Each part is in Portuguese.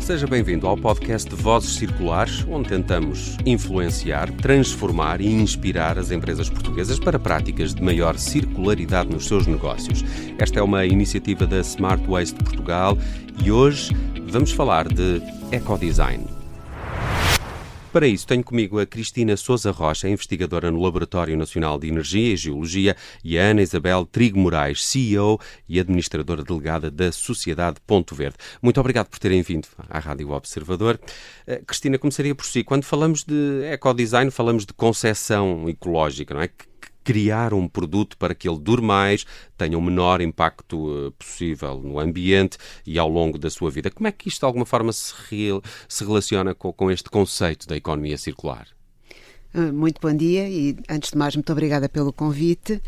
Seja bem-vindo ao podcast de Vozes Circulares, onde tentamos influenciar, transformar e inspirar as empresas portuguesas para práticas de maior circularidade nos seus negócios. Esta é uma iniciativa da Smart Waste Portugal e hoje vamos falar de ecodesign. Para isso, tenho comigo a Cristina Sousa Rocha, investigadora no Laboratório Nacional de Energia e Geologia, e a Ana Isabel Trigo Moraes, CEO e administradora delegada da Sociedade Ponto Verde. Muito obrigado por terem vindo à Rádio Observador. Cristina, começaria por si. Quando falamos de ecodesign, falamos de concepção ecológica, não é? Criar um produto para que ele dure mais, tenha o menor impacto possível no ambiente e ao longo da sua vida. Como é que isto, de alguma forma, se relaciona com este conceito da economia circular? Muito bom dia e, antes de mais, muito obrigada pelo convite.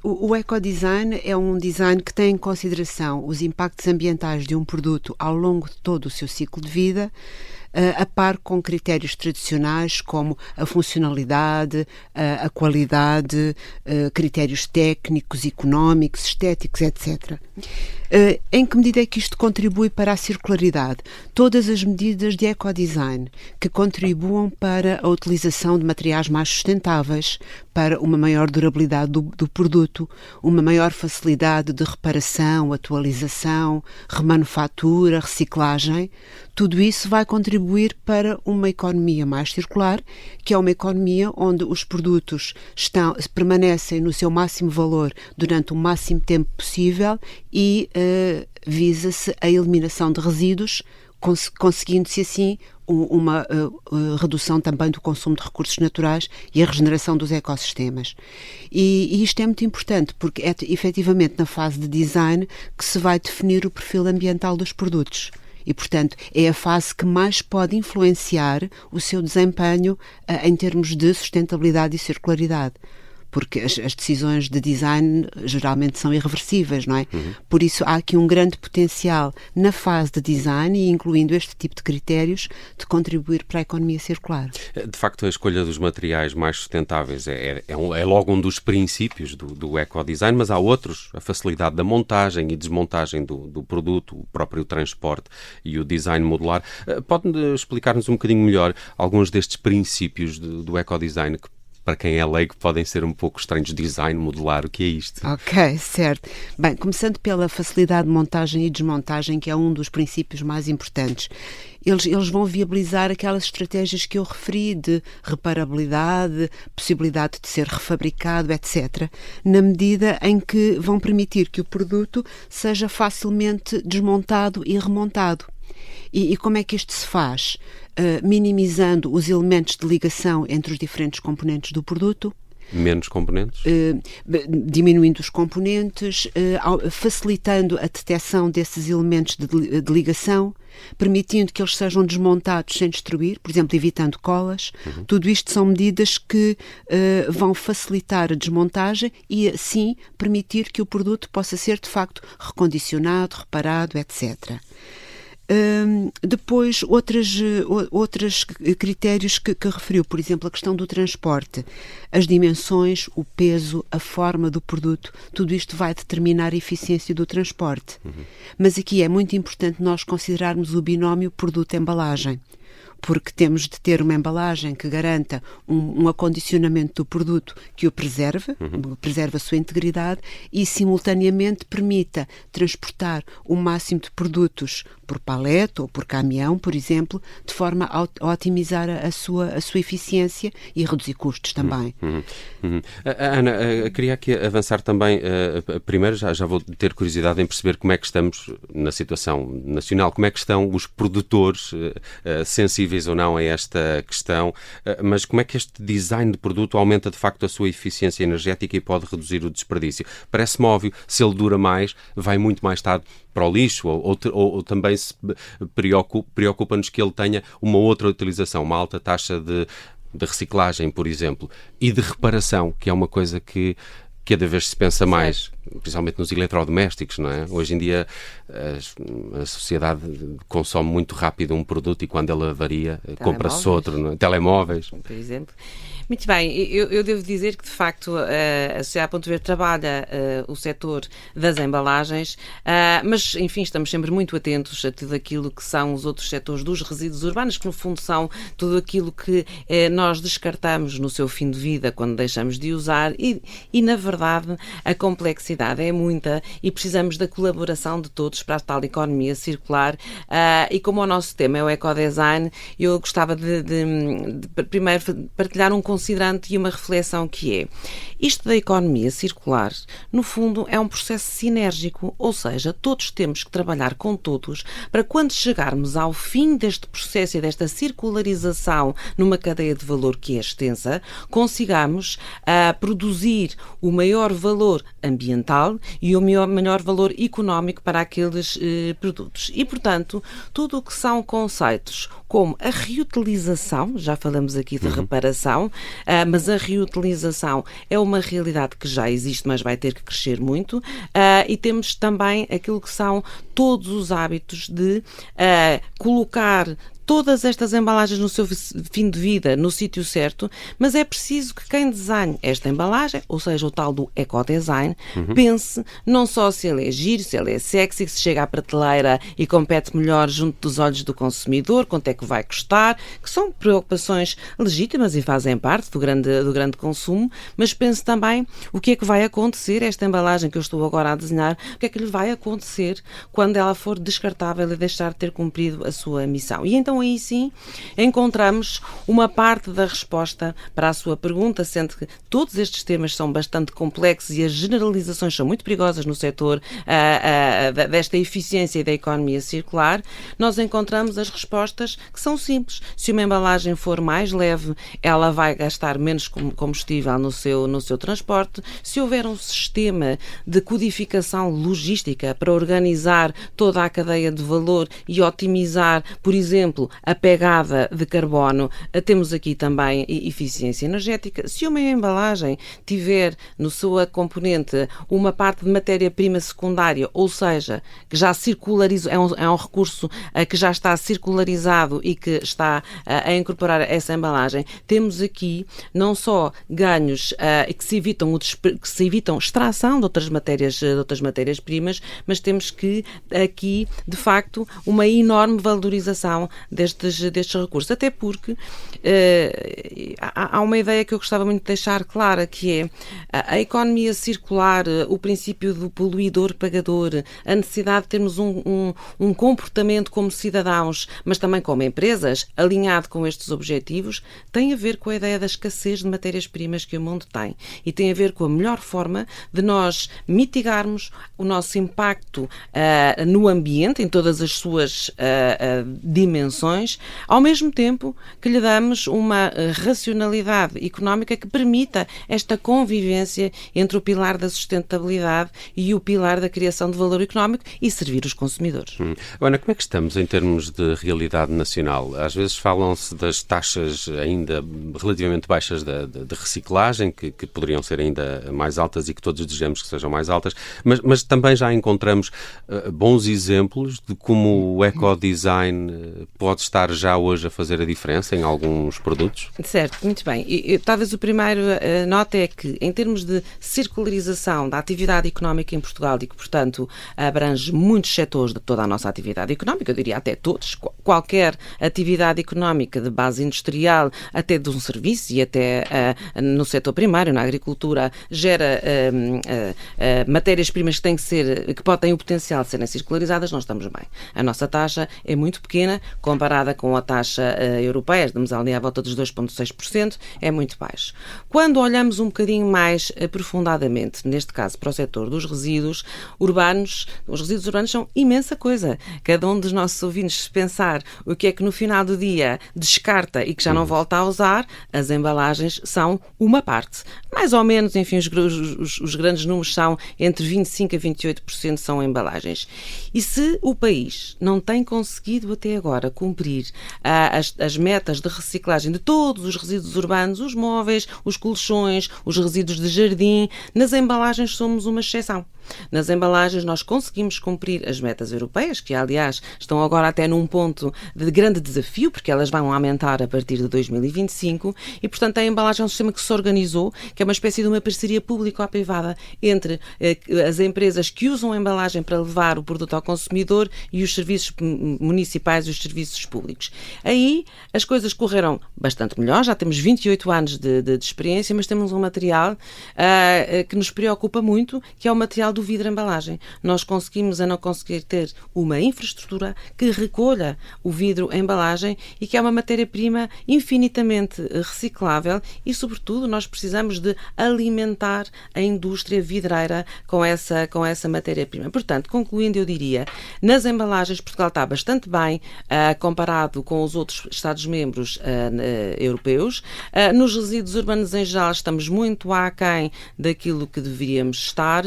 O ecodesign é um design que tem em consideração os impactos ambientais de um produto ao longo de todo o seu ciclo de vida, a par com critérios tradicionais como a funcionalidade, a qualidade, critérios técnicos, económicos, estéticos, etc. Em que medida é que isto contribui para a circularidade? Todas as medidas de ecodesign que contribuam para a utilização de materiais mais sustentáveis, para uma maior durabilidade do produto, uma maior facilidade de reparação, atualização, remanufatura, reciclagem, tudo isso vai contribuir para uma economia mais circular, que é uma economia onde os produtos permanecem no seu máximo valor durante o máximo tempo possível e visa-se a eliminação de resíduos, conseguindo-se assim uma redução também do consumo de recursos naturais e a regeneração dos ecossistemas. E isto é muito importante porque é efetivamente na fase de design que se vai definir o perfil ambiental dos produtos. E, portanto, é a fase que mais pode influenciar o seu desempenho em termos de sustentabilidade e circularidade. Porque as decisões de design geralmente são irreversíveis, não é? Por isso há aqui um grande potencial na fase de design e incluindo este tipo de critérios de contribuir para a economia circular. De facto, a escolha dos materiais mais sustentáveis é logo um dos princípios do ecodesign, mas há outros, a facilidade da montagem e desmontagem do produto, o próprio transporte e o design modular. Pode-me explicar-nos um bocadinho melhor alguns destes princípios do ecodesign que, para quem é leigo, podem ser um pouco estranhos? Design modular, o que é isto? Ok, certo. Bem, começando pela facilidade de montagem e desmontagem, que é um dos princípios mais importantes. Eles vão viabilizar aquelas estratégias que eu referi de reparabilidade, possibilidade de ser refabricado, etc., na medida em que vão permitir que o produto seja facilmente desmontado e remontado. E como é que isto se faz? Minimizando os elementos de ligação entre os diferentes componentes do produto. Menos componentes? Diminuindo os componentes, facilitando a detecção desses elementos de ligação, permitindo que eles sejam desmontados sem destruir, por exemplo, evitando colas. Tudo isto são medidas que vão facilitar a desmontagem e, assim, permitir que o produto possa ser, de facto, recondicionado, reparado, etc. Depois, outros critérios que referiu, por exemplo, a questão do transporte, as dimensões, o peso, a forma do produto, tudo isto vai determinar a eficiência do transporte. Mas aqui é muito importante nós considerarmos o binómio produto-embalagem, porque temos de ter uma embalagem que garanta um acondicionamento do produto que o preserve a sua integridade e, simultaneamente, permita transportar o máximo de produtos por palete ou por caminhão, por exemplo, de forma a otimizar a sua eficiência e reduzir custos também. Ana, queria aqui avançar também. Primeiro, já vou ter curiosidade em perceber como é que estamos na situação nacional, como é que estão os produtores sensíveis ou não a esta questão, mas como é que este design de produto aumenta de facto a sua eficiência energética e pode reduzir o desperdício? Parece-me óbvio, se ele dura mais, vai muito mais tarde para o lixo, ou também se preocupa-nos que ele tenha uma outra utilização, uma alta taxa de reciclagem, por exemplo, e de reparação, que é uma coisa que cada vez se pensa mais, principalmente nos eletrodomésticos, não é? Hoje em dia a sociedade consome muito rápido um produto e quando ele avaria, compra-se outro, não é? Telemóveis. Por exemplo. Muito bem, eu devo dizer que de facto a Sociedade Ponto Verde trabalha o setor das embalagens, mas enfim estamos sempre muito atentos a tudo aquilo que são os outros setores dos resíduos urbanos, que no fundo são tudo aquilo que nós descartamos no seu fim de vida quando deixamos de usar e na verdade a complexidade é muita e precisamos da colaboração de todos para a tal economia circular e como o nosso tema é o ecodesign, eu gostava de primeiro partilhar um considerante e uma reflexão que é isto da economia circular, no fundo é um processo sinérgico, ou seja, todos temos que trabalhar com todos para quando chegarmos ao fim deste processo e desta circularização numa cadeia de valor que é extensa, consigamos produzir o maior valor ambiental e o maior valor económico para aqueles produtos. E, portanto, tudo o que são conceitos como a reutilização, já falamos aqui de reparação, mas a reutilização é uma realidade que já existe, mas vai ter que crescer muito, e temos também aquilo que são todos os hábitos de colocar todas estas embalagens no seu fim de vida, no sítio certo, mas é preciso que quem desenhe esta embalagem, ou seja, o tal do ecodesign, pense não só se ele é giro, se ele é sexy, se chega à prateleira e compete melhor junto dos olhos do consumidor, quanto é que vai custar, que são preocupações legítimas e fazem parte do grande consumo, mas pense também o que é que vai acontecer, esta embalagem que eu estou agora a desenhar, o que é que lhe vai acontecer quando ela for descartável e deixar de ter cumprido a sua missão. E então aí sim encontramos uma parte da resposta para a sua pergunta, sendo que todos estes temas são bastante complexos e as generalizações são muito perigosas no setor desta eficiência e da economia circular. Nós encontramos as respostas que são simples. Se uma embalagem for mais leve, ela vai gastar menos combustível no seu transporte. Se houver um sistema de codificação logística para organizar toda a cadeia de valor e otimizar, por exemplo, a pegada de carbono, temos aqui também eficiência energética. Se uma embalagem tiver no sua componente uma parte de matéria-prima secundária, ou seja, que já circularizou, é um recurso que já está circularizado e que está a incorporar essa embalagem, temos aqui não só ganhos que se evitam extração de outras matérias-primas, mas temos que aqui, de facto, uma enorme valorização destes recursos, até porque há uma ideia que eu gostava muito de deixar clara, que é a economia circular, o princípio do poluidor-pagador, a necessidade de termos um comportamento como cidadãos, mas também como empresas, alinhado com estes objetivos, tem a ver com a ideia da escassez de matérias-primas que o mundo tem e tem a ver com a melhor forma de nós mitigarmos o nosso impacto no ambiente, em todas as suas dimensões, ao mesmo tempo que lhe damos uma racionalidade económica que permita esta convivência entre o pilar da sustentabilidade e o pilar da criação de valor económico e servir os consumidores. Ana, como é que estamos em termos de realidade nacional? Às vezes falam-se das taxas ainda relativamente baixas de reciclagem, que poderiam ser ainda mais altas e que todos desejamos que sejam mais altas, mas também já encontramos bons exemplos de como o ecodesign pode estar já hoje a fazer a diferença em alguns produtos? Certo, muito bem. Talvez o primeiro nota é que, em termos de circularização da atividade económica em Portugal e que, portanto, abrange muitos setores de toda a nossa atividade económica, eu diria até todos, qualquer atividade económica de base industrial, até de um serviço e até no setor primário, na agricultura, gera matérias-primas que têm o potencial de serem circularizadas, nós estamos bem. A nossa taxa é muito pequena, comparada com a taxa europeia, estamos ali à volta dos 2,6%, é muito baixo. Quando olhamos um bocadinho mais aprofundadamente, neste caso para o setor dos resíduos urbanos, os resíduos urbanos são imensa coisa. Cada um dos nossos ouvintes, se pensar o que é que no final do dia descarta e que já não volta a usar, as embalagens são uma parte. Mais ou menos, enfim, os grandes números são entre 25% a 28% são embalagens. E se o país não tem conseguido até agora cumprir cumprir as metas de reciclagem de todos os resíduos urbanos, os móveis, os colchões, os resíduos de jardim, nas embalagens somos uma exceção. Nas embalagens nós conseguimos cumprir as metas europeias, que aliás estão agora até num ponto de grande desafio, porque elas vão aumentar a partir de 2025 e, portanto, a embalagem é um sistema que se organizou, que é uma espécie de uma parceria público-privada entre as empresas que usam a embalagem para levar o produto ao consumidor e os serviços municipais e os serviços públicos. Aí as coisas correram bastante melhor, já temos 28 anos de experiência, mas temos um material que nos preocupa muito, que é o material do vidro embalagem. Nós conseguimos a não conseguir ter uma infraestrutura que recolha o vidro embalagem e que é uma matéria-prima infinitamente reciclável e, sobretudo, nós precisamos de alimentar a indústria vidreira com essa matéria-prima. Portanto, concluindo, eu diria, nas embalagens Portugal está bastante bem comparado com os outros Estados-membros europeus. Nos resíduos urbanos em geral estamos muito aquém daquilo que deveríamos estar.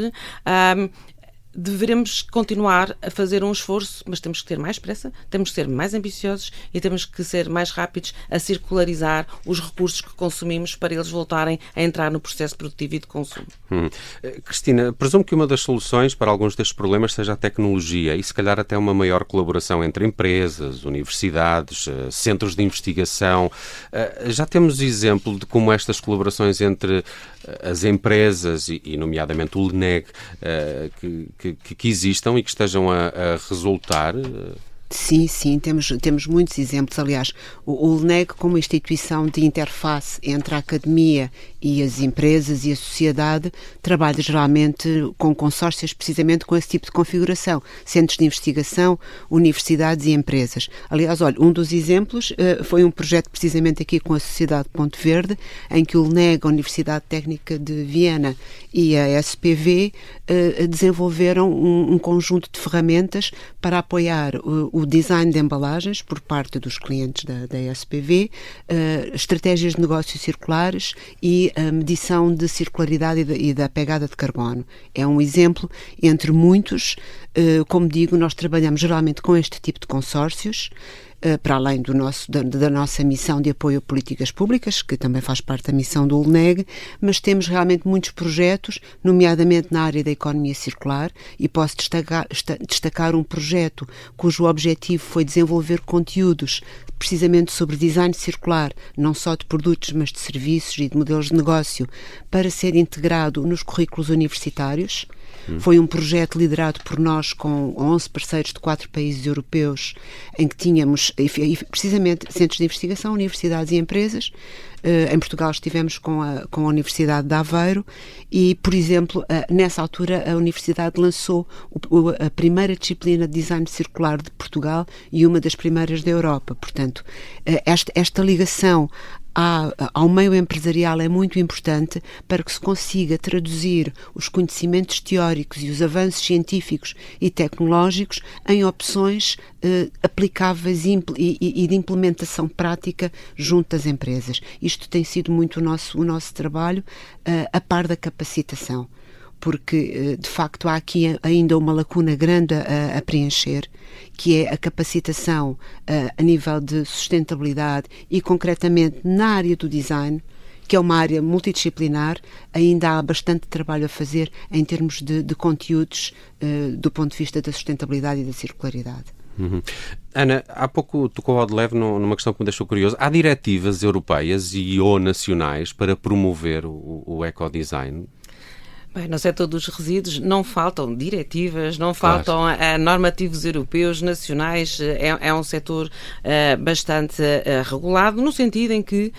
Deveremos continuar a fazer um esforço, mas temos que ter mais pressa, temos que ser mais ambiciosos e temos que ser mais rápidos a circularizar os recursos que consumimos para eles voltarem a entrar no processo produtivo e de consumo. Cristina, presumo que uma das soluções para alguns destes problemas seja a tecnologia e se calhar até uma maior colaboração entre empresas, universidades, centros de investigação. Já temos exemplo de como estas colaborações entre as empresas e nomeadamente o LNEG, que existam e que estejam a resultar? Sim, temos muitos exemplos. Aliás, o LNEG, como instituição de interface entre a academia e as empresas e a sociedade, trabalha geralmente com consórcios precisamente com esse tipo de configuração. Centros de investigação, universidades e empresas. Aliás, olha, um dos exemplos foi um projeto precisamente aqui com a Sociedade Ponte Verde, em que o LNEG, a Universidade Técnica de Viena e a SPV desenvolveram um conjunto de ferramentas para apoiar o design de embalagens por parte dos clientes da SPV, estratégias de negócios circulares e a medição de circularidade e da pegada de carbono. É um exemplo entre muitos. Como digo, nós trabalhamos geralmente com este tipo de consórcios, para além da nossa missão de apoio a políticas públicas, que também faz parte da missão do LNEG, mas temos realmente muitos projetos, nomeadamente na área da economia circular, e posso destacar um projeto cujo objetivo foi desenvolver conteúdos precisamente sobre design circular, não só de produtos, mas de serviços e de modelos de negócio, para ser integrado nos currículos universitários. Foi um projeto liderado por nós com 11 parceiros de 4 países europeus, em que tínhamos precisamente centros de investigação, universidades e empresas. Em Portugal estivemos com a Universidade de Aveiro e, por exemplo, nessa altura a Universidade lançou a primeira disciplina de design circular de Portugal e uma das primeiras da Europa. Portanto, esta ligação ao meio empresarial é muito importante para que se consiga traduzir os conhecimentos teóricos e os avanços científicos e tecnológicos em opções aplicáveis e de implementação prática junto das empresas. Isto tem sido muito o nosso trabalho, a par da capacitação, porque de facto há aqui ainda uma lacuna grande a preencher, que é a capacitação a nível de sustentabilidade e concretamente na área do design, que é uma área multidisciplinar. Ainda há bastante trabalho a fazer em termos de conteúdos do ponto de vista da sustentabilidade e da circularidade. Ana, há pouco tocou ao de leve numa questão que me deixou curioso. Há diretivas europeias ou nacionais para promover o ecodesign? Bem, no setor dos resíduos não faltam diretivas, não faltam normativos europeus, nacionais. É um setor bastante regulado, no sentido em que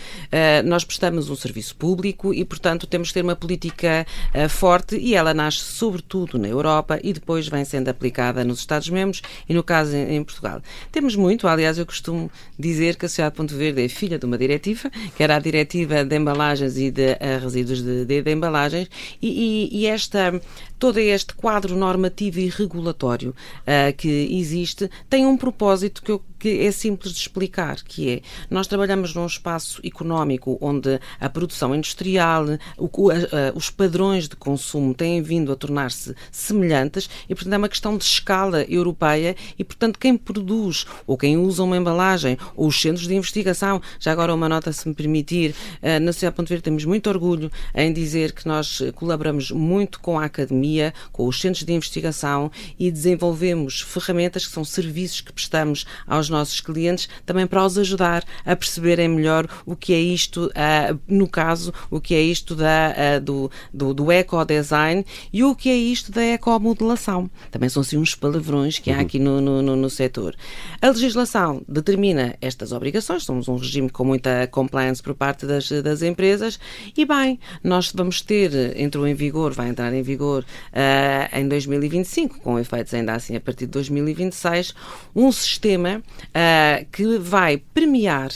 nós prestamos um serviço público e, portanto, temos que ter uma política forte, e ela nasce sobretudo na Europa e depois vem sendo aplicada nos Estados-membros e, no caso, em Portugal. Temos muito, aliás, eu costumo dizer que a Sociedade Ponte Verde é filha de uma diretiva, que era a Diretiva de Embalagens e de Resíduos de Embalagens, e todo este quadro normativo e regulatório que existe tem um propósito que que é simples de explicar, que é, nós trabalhamos num espaço económico onde a produção industrial, os padrões de consumo têm vindo a tornar-se semelhantes e, portanto, é uma questão de escala europeia e, portanto, quem produz ou quem usa uma embalagem ou os centros de investigação, já agora uma nota, se me permitir, na Sociedade Ponto Verde temos muito orgulho em dizer que nós colaboramos muito com a academia, com os centros de investigação e desenvolvemos ferramentas que são serviços que prestamos aos nossos clientes também para os ajudar a perceberem melhor o que é isto, no caso, o que é isto do ecodesign e o que é isto da ecomodelação. Também são assim uns palavrões que há aqui no setor. A legislação determina estas obrigações, somos um regime com muita compliance por parte das empresas e, bem, nós vamos ter, vai entrar em vigor em 2025, com efeitos ainda assim a partir de 2026, um sistema que vai premiar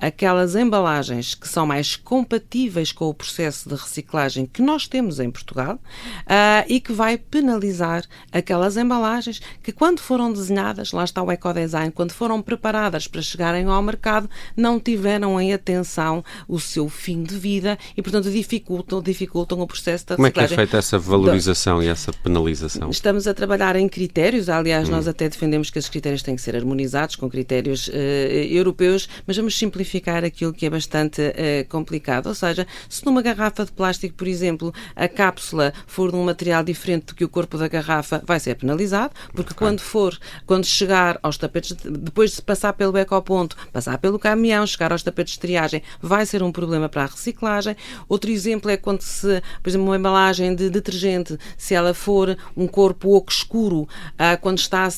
aquelas embalagens que são mais compatíveis com o processo de reciclagem que nós temos em Portugal e que vai penalizar aquelas embalagens que, quando foram desenhadas, lá está o ecodesign, quando foram preparadas para chegarem ao mercado, não tiveram em atenção o seu fim de vida e, portanto, dificultam o processo da reciclagem. Como é que é feita essa valorização e essa penalização? Estamos a trabalhar em critérios, aliás, nós até defendemos que esses critérios têm que ser harmonizados com critérios europeus, mas vamos simplificar aquilo que é bastante complicado. Ou seja, se numa garrafa de plástico, por exemplo, a cápsula for de um material diferente do que o corpo da garrafa, vai ser penalizado, porque quando chegar aos tapetes, depois de passar pelo ecoponto, passar pelo caminhão, chegar aos tapetes de triagem, vai ser um problema para a reciclagem. Outro exemplo é quando por exemplo, uma embalagem de detergente, se ela for um corpo oco escuro, quando está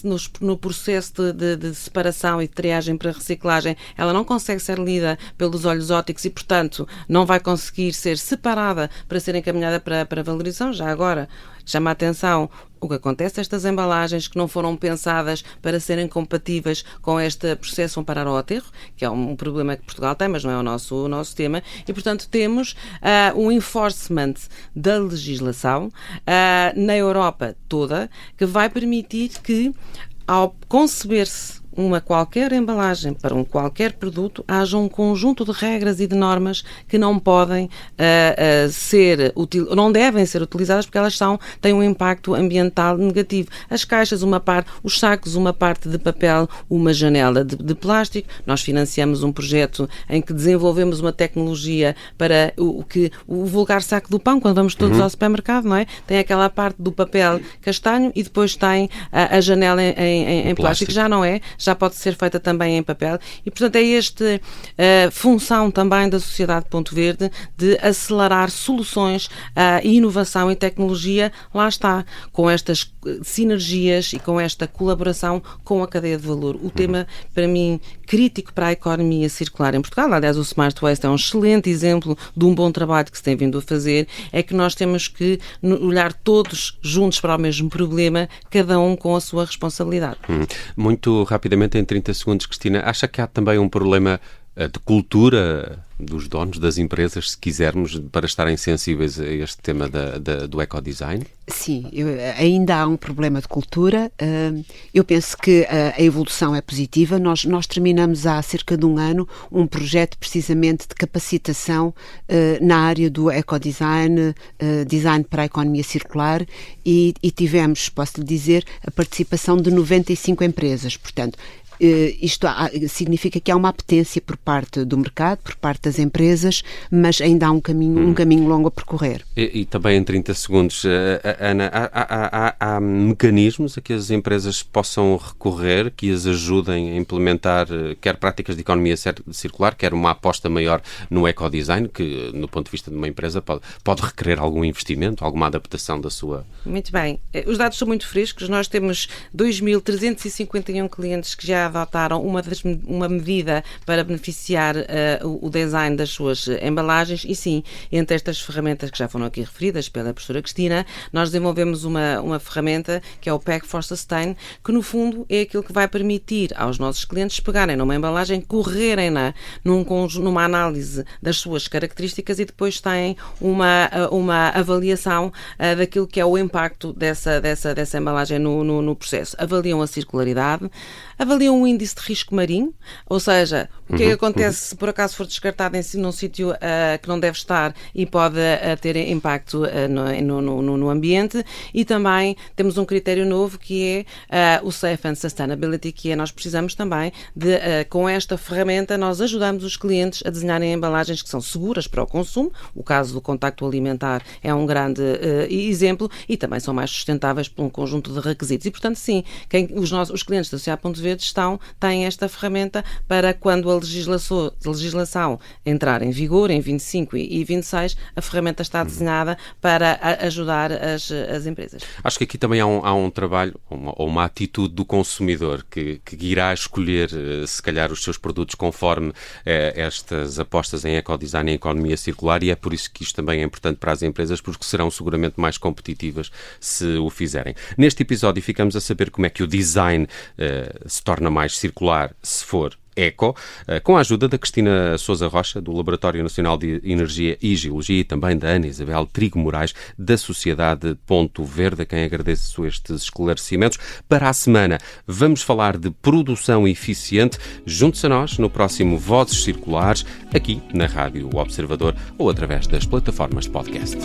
no processo de separação e de triagem para reciclagem, ela não consegue ser lida pelos olhos ópticos e, portanto, não vai conseguir ser separada para ser encaminhada para valorização. Já agora, chama a atenção o que acontece, estas embalagens que não foram pensadas para serem compatíveis com este processo vão parar ao aterro, que é um problema que Portugal tem, mas não é o nosso tema, e, portanto, temos um enforcement da legislação na Europa toda, que vai permitir que, ao conceber-se qualquer embalagem para qualquer produto, haja um conjunto de regras e de normas que não podem não devem ser utilizadas porque elas têm um impacto ambiental negativo. As caixas, uma parte, os sacos, uma parte de papel, uma janela de plástico. Nós financiamos um projeto em que desenvolvemos uma tecnologia para o vulgar saco do pão, quando vamos todos ao supermercado, não é? Tem aquela parte do papel castanho e depois tem a janela em plástico. Já não é, já pode ser feita também em papel e, portanto, é esta função também da Sociedade Ponto Verde de acelerar soluções e inovação e tecnologia, lá está, com estas sinergias e com esta colaboração com a cadeia de valor. O tema, para mim, crítico para a economia circular em Portugal, aliás, o Smart Waste é um excelente exemplo de um bom trabalho que se tem vindo a fazer, é que nós temos que olhar todos juntos para o mesmo problema, cada um com a sua responsabilidade. Muito rapidamente, em 30 segundos, Cristina, acha que há também um problema de cultura dos donos das empresas, se quisermos, para estarem sensíveis a este tema do ecodesign? Sim, ainda há um problema de cultura. Eu penso que a evolução é positiva. Nós terminamos há cerca de um ano um projeto precisamente de capacitação na área do ecodesign, design para a economia circular e tivemos, posso lhe dizer, a participação de 95 empresas. Portanto, isto significa que há uma apetência por parte do mercado, por parte das empresas, mas ainda há um caminho longo a percorrer. E também em 30 segundos, Ana, há mecanismos a que as empresas possam recorrer, que as ajudem a implementar quer práticas de economia circular, quer uma aposta maior no ecodesign, que, no ponto de vista de uma empresa, pode requerer algum investimento, alguma adaptação da sua... Muito bem. Os dados são muito frescos. Nós temos 2.351 clientes que já adotaram uma medida para beneficiar o design das suas embalagens e, sim, entre estas ferramentas que já foram aqui referidas pela professora Cristina, nós desenvolvemos uma ferramenta que é o Pack for Sustain, que, no fundo, é aquilo que vai permitir aos nossos clientes pegarem numa embalagem, correrem-na numa análise das suas características e depois têm uma avaliação daquilo que é o impacto dessa embalagem no processo. Avaliam a circularidade, avaliam um índice de risco marinho, ou seja, o que é que acontece se por acaso for descartado num sítio que não deve estar e pode ter impacto no ambiente. E também temos um critério novo que é o Safe and Sustainability, que é nós precisamos também de, com esta ferramenta, nós ajudamos os clientes a desenharem embalagens que são seguras para o consumo. O caso do contacto alimentar é um grande exemplo, e também são mais sustentáveis por um conjunto de requisitos. E, portanto, sim, os clientes da Sociedade Ponto Verde têm esta ferramenta para quando a legislação entrar em vigor, em 25 e 26, a ferramenta está desenhada para ajudar as empresas. Acho que aqui também há um trabalho, ou uma atitude do consumidor que irá escolher, se calhar, os seus produtos conforme estas apostas em ecodesign e em economia circular, e é por isso que isto também é importante para as empresas, porque serão seguramente mais competitivas se o fizerem. Neste episódio ficamos a saber como é que o design se torna mais circular se for eco, com a ajuda da Cristina Sousa Rocha, do Laboratório Nacional de Energia e Geologia, e também da Ana Isabel Trigo Moraes, da Sociedade Ponto Verde, a quem agradeço estes esclarecimentos. Para a semana vamos falar de produção eficiente. Junte-se a nós no próximo Vozes Circulares, aqui na Rádio Observador ou através das plataformas de podcast.